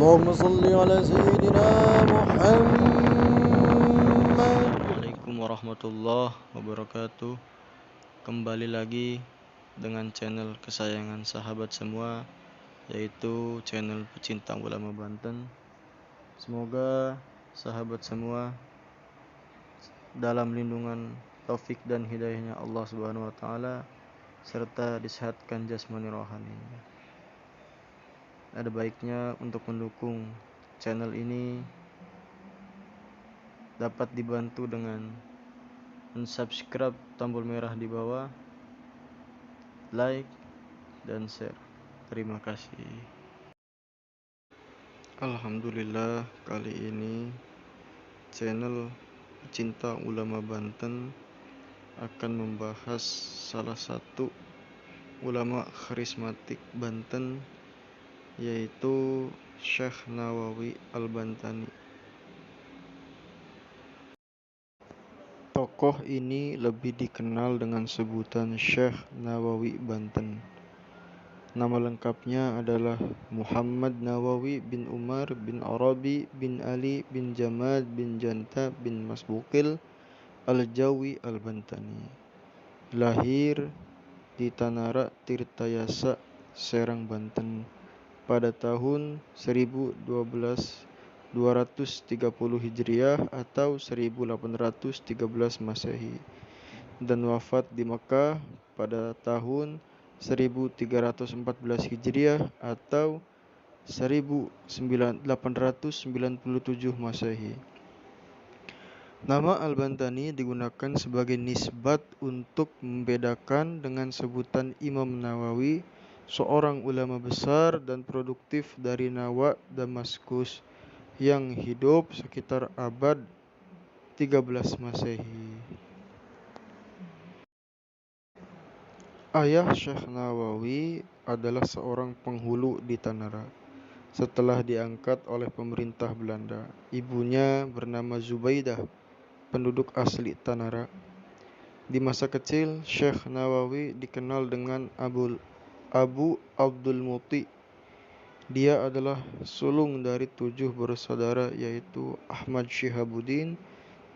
اللهم صل على سيدنا محمد. Assalamualaikum warahmatullahi wabarakatuh. Kembali lagi dengan channel kesayangan sahabat semua, yaitu channel Pecinta Ulama Banten. Semoga sahabat semua dalam lindungan taufik dan hidayahnya Allah Subhanahu wa taala, serta disehatkan jasmani rohaninya. Ada baiknya untuk mendukung channel ini dapat dibantu dengan subscribe tombol merah di bawah, like, dan share. Terima kasih. Alhamdulillah, kali ini channel Pecinta Ulama Banten akan membahas salah satu ulama karismatik Banten, yaitu Syekh Nawawi Al-Bantani. Tokoh ini lebih dikenal dengan sebutan Syekh Nawawi Banten. Nama lengkapnya adalah Muhammad Nawawi bin Umar bin Arabi bin Ali bin Jamad bin Janta bin Masbukil Al-Jawi Al-Bantani. Lahir di Tanara Tirtayasa, Serang, Banten pada tahun 230 Hijriah atau 1813 Masehi, dan wafat di Mekah pada tahun 1314 Hijriah atau 1897 Masehi. Nama Al-Bantani digunakan sebagai nisbat untuk membedakan dengan sebutan Imam Nawawi, seorang ulama besar dan produktif dari Nawa, Damaskus, yang hidup sekitar abad 13 Masehi. Ayah Syekh Nawawi adalah seorang penghulu di Tanara setelah diangkat oleh pemerintah Belanda. Ibunya bernama Zubaidah, penduduk asli Tanara. Di masa kecil, Syekh Nawawi dikenal dengan Abu Abdul Muti. Dia adalah sulung dari 7 bersaudara, yaitu Ahmad Syihabuddin,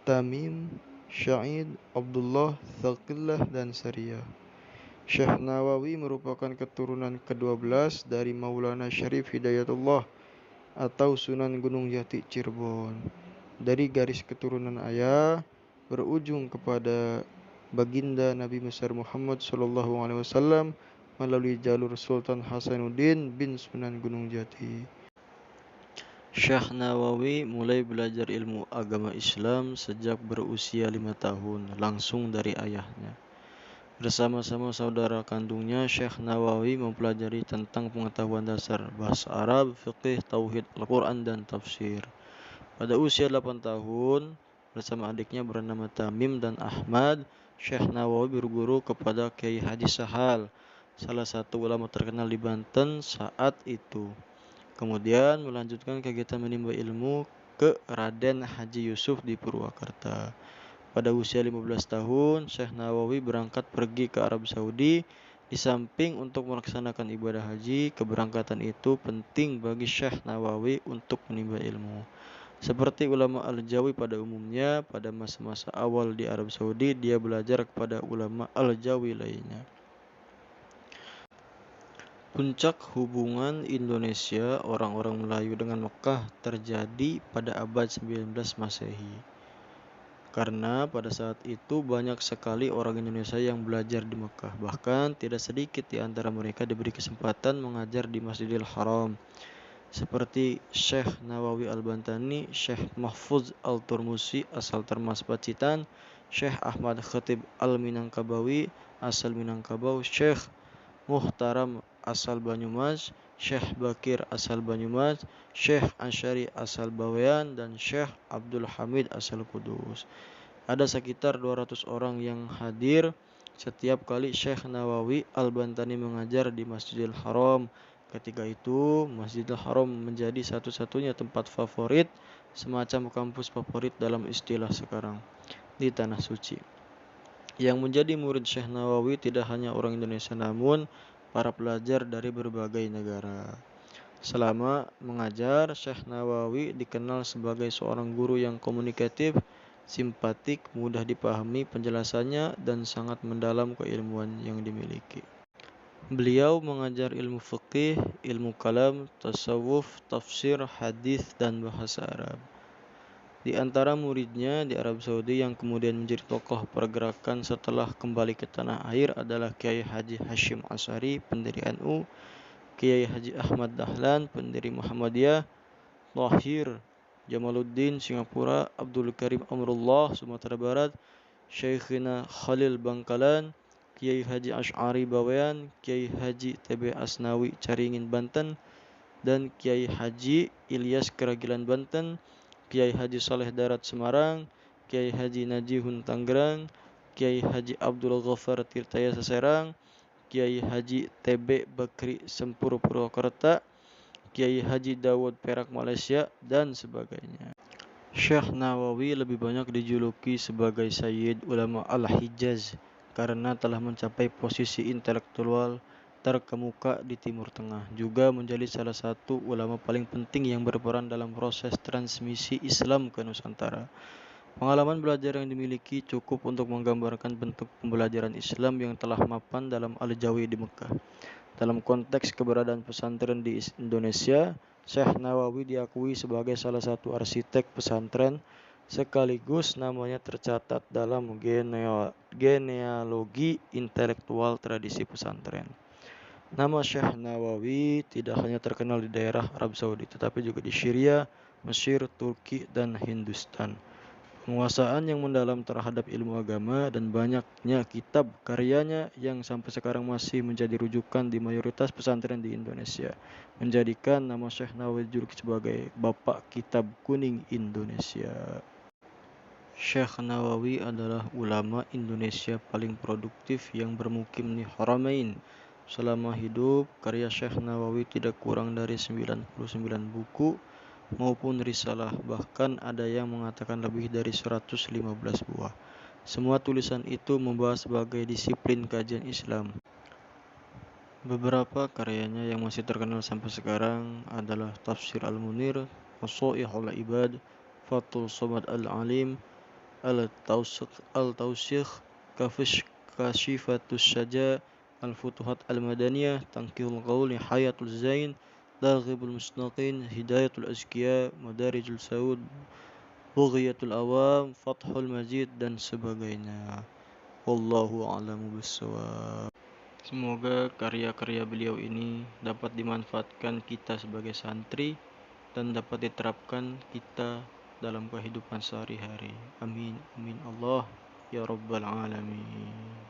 Tamim, Syahid, Abdullah, Thaqillah, dan Sariyah. Syekh Nawawi merupakan keturunan ke-12 dari Maulana Syarif Hidayatullah atau Sunan Gunung Jati, Cirebon. Dari garis keturunan ayah berujung kepada baginda Nabi besar Muhammad SAW melalui jalur Sultan Hasanuddin bin Sunan Gunung Jati. Syekh Nawawi mulai belajar ilmu agama Islam sejak berusia 5 tahun, langsung dari ayahnya. Bersama-sama saudara kandungnya, Syekh Nawawi mempelajari tentang pengetahuan dasar bahasa Arab, fiqih, tauhid, Al-Quran, dan tafsir. Pada usia 8 tahun, bersama adiknya bernama Tamim dan Ahmad, Syekh Nawawi berguru kepada Kiai Haji Sahal, salah satu ulama terkenal di Banten saat itu. Kemudian melanjutkan kegiatan menimba ilmu ke Raden Haji Yusuf di Purwakarta. Pada usia 15 tahun, Syekh Nawawi berangkat pergi ke Arab Saudi. Di samping untuk melaksanakan ibadah haji, keberangkatan itu penting bagi Syekh Nawawi untuk menimba ilmu. Seperti ulama Al-Jawi pada umumnya, pada masa-masa awal di Arab Saudi, dia belajar kepada ulama Al-Jawi lainnya. Puncak hubungan Indonesia orang-orang Melayu dengan Mekah terjadi pada abad 19 Masehi. Karena pada saat itu banyak sekali orang Indonesia yang belajar di Mekah. Bahkan tidak sedikit di antara mereka diberi kesempatan mengajar di Masjidil Haram. Seperti Syekh Nawawi Al-Bantani, Syekh Mahfuz Al-Turmusi asal Termas Pacitan, Syekh Ahmad Khatib Al-Minangkabawi asal Minangkabau, Syekh Muhtaram asal Banyumas, Syekh Bakir asal Banyumas, Syekh Ansyari asal Bawean, dan Syekh Abdul Hamid asal Kudus. Ada sekitar 200 orang yang hadir setiap kali Syekh Nawawi Al-Bantani mengajar di Masjidil Haram. Ketika itu, Masjidil Haram menjadi satu-satunya tempat favorit, semacam kampus favorit dalam istilah sekarang, di Tanah Suci. Yang menjadi murid Syekh Nawawi tidak hanya orang Indonesia, namun para pelajar dari berbagai negara. Selama mengajar, Syekh Nawawi dikenal sebagai seorang guru yang komunikatif, simpatik, mudah dipahami penjelasannya, dan sangat mendalam keilmuan yang dimiliki. Beliau mengajar ilmu fikih, ilmu kalam, tasawuf, tafsir, hadis, dan bahasa Arab. Di antara muridnya di Arab Saudi yang kemudian menjadi tokoh pergerakan setelah kembali ke tanah air adalah Kiai Haji Hashim Asy'ari, pendiri NU, Kiai Haji Ahmad Dahlan, pendiri Muhammadiyah, Thahir Jamaluddin, Singapura, Abdul Karim Amrullah, Sumatera Barat, Syekhina Khalil Bangkalan, Kiai Haji Asy'ari Bawean, Kiai Haji TB Asnawi Caringin Banten, dan Kiai Haji Ilyas Keragilan Banten, Kiai Haji Saleh Darat Semarang, Kiai Haji Najihun Tangerang, Kiai Haji Abdul Ghaffar Tirtayasa Serang, Kiai Haji TB Bakri Sempur Purwokerto, Kiai Haji Dawud Perak Malaysia, dan sebagainya. Syekh Nawawi lebih banyak dijuluki sebagai Sayyid Ulama Al-Hijaz karena telah mencapai posisi intelektual terkemuka di Timur Tengah, juga menjadi salah satu ulama paling penting yang berperan dalam proses transmisi Islam ke Nusantara. Pengalaman belajar yang dimiliki cukup untuk menggambarkan bentuk pembelajaran Islam yang telah mapan dalam Al-Jawi di Mekah. Dalam konteks keberadaan pesantren di Indonesia, Syekh Nawawi diakui sebagai salah satu arsitek pesantren, sekaligus namanya tercatat dalam genealogi intelektual tradisi pesantren. Nama Syekh Nawawi tidak hanya terkenal di daerah Arab Saudi, tetapi juga di Syria, Mesir, Turki, dan Hindustan. Penguasaan yang mendalam terhadap ilmu agama dan banyaknya kitab karyanya yang sampai sekarang masih menjadi rujukan di mayoritas pesantren di Indonesia, menjadikan nama Syekh Nawawi dijuluki sebagai Bapak Kitab Kuning Indonesia. Syekh Nawawi adalah ulama Indonesia paling produktif yang bermukim di Haramain. Selama hidup, karya Syekh Nawawi tidak kurang dari 99 buku maupun risalah, bahkan ada yang mengatakan lebih dari 115 buah. Semua tulisan itu membahas sebagai disiplin kajian Islam. Beberapa karyanya yang masih terkenal sampai sekarang adalah Tafsir Al-Munir, Washaihul Ibad, Fathul Somad Al-Alim, Al-Tawsikh, Kashifatus Syaja, Al-Futuhat Al-Madaniyah, Tanqihul Qaul, Hayatul Zain, Darghibul Mustaqin, Hidayatul Azkiya, Madarijul Saud, Bughiyatul Awam, Fathul Majid, dan sebagainya. Wallahu a'lamu bishawab. Semoga karya-karya beliau ini dapat dimanfaatkan kita sebagai santri dan dapat diterapkan kita dalam kehidupan sehari-hari. Amin, amin Allah, ya Rabbal Alamin.